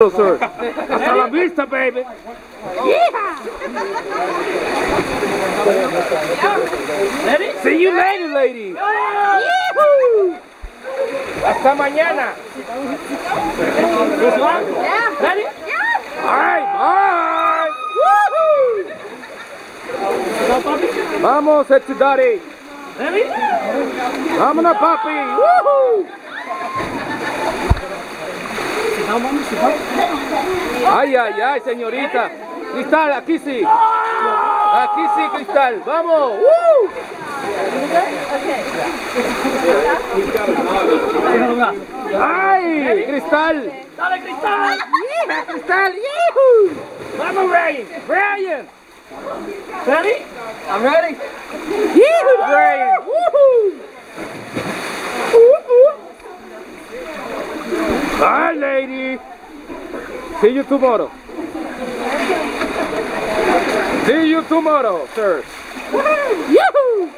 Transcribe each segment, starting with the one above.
Sir. Hasta la vista, baby. Ready? See you later, lady. Hasta mañana. This one? Yeah. Ready? Yeah. All right, bye. Vamos, sexy daddy. Ready? Vámonos, papi. Woohoo. Ay, ay, ay, señorita. Cristal, aquí sí. Aquí sí, Cristal. Vamos. Ay, Cristal. Dale, Cristal. Cristal. Vamos, Brian. Brian. Ready? I'm ready. Brian. Bye, lady. See you tomorrow. See you tomorrow, sir. Yahoo!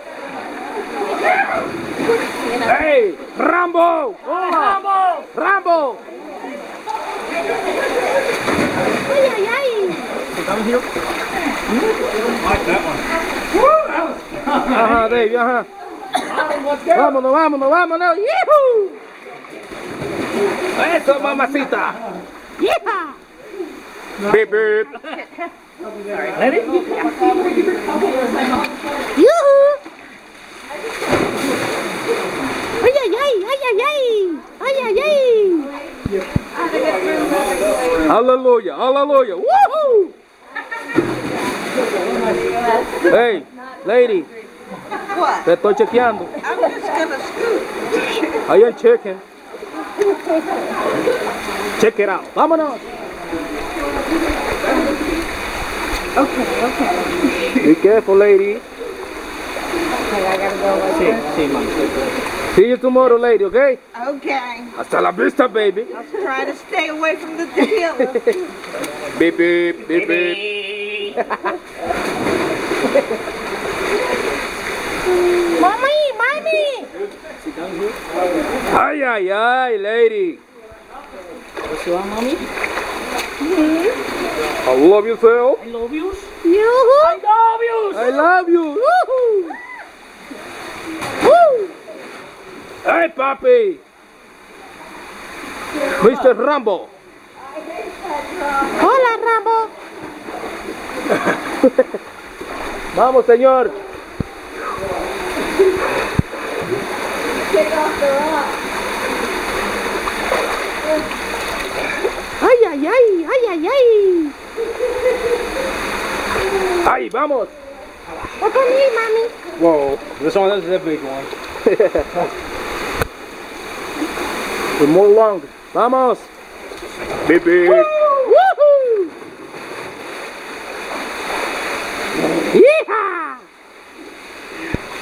Hey, Rambo! Rambo! Rambo! Ay, ay, ay. Like that one. Ajá, Dave, ajá. Vámonos, vámonos, vámonos. ¡Yahoo! Eso, mamacita. Yeah. Beep, beep. Ready? Yoo-hoo. Ay, ay, ay, ay, ay, ay. Ay, ay, ay. Hallelujah, hallelujah. Woohoo! Hey, lady. What? Te estoy chequeando. I'm just gonna scoot. I am checking. Check it out. Vámonos. Okay. Be careful, lady. Okay, I gotta go. Sí, mami. See you tomorrow, lady, okay? Okay. Hasta la vista, baby. I'll try to stay away from the dealer. Beep, beep, beep, beep. Mommy, mommy. Ay, ay, ay, lady. What's wrong, mommy? I love you, Phil. I love you. Yoo-hoo. I love you. I love you. Woohoo. Woo. Hey, papi. Mr. Rambo. Hola, Rambo. Vamos, señor. Ay, ay, ay, ay, ay, ay. Ahí, vamos. What for me, mommy? Whoa, this is a big one. More long. Vamos. Beep, beep.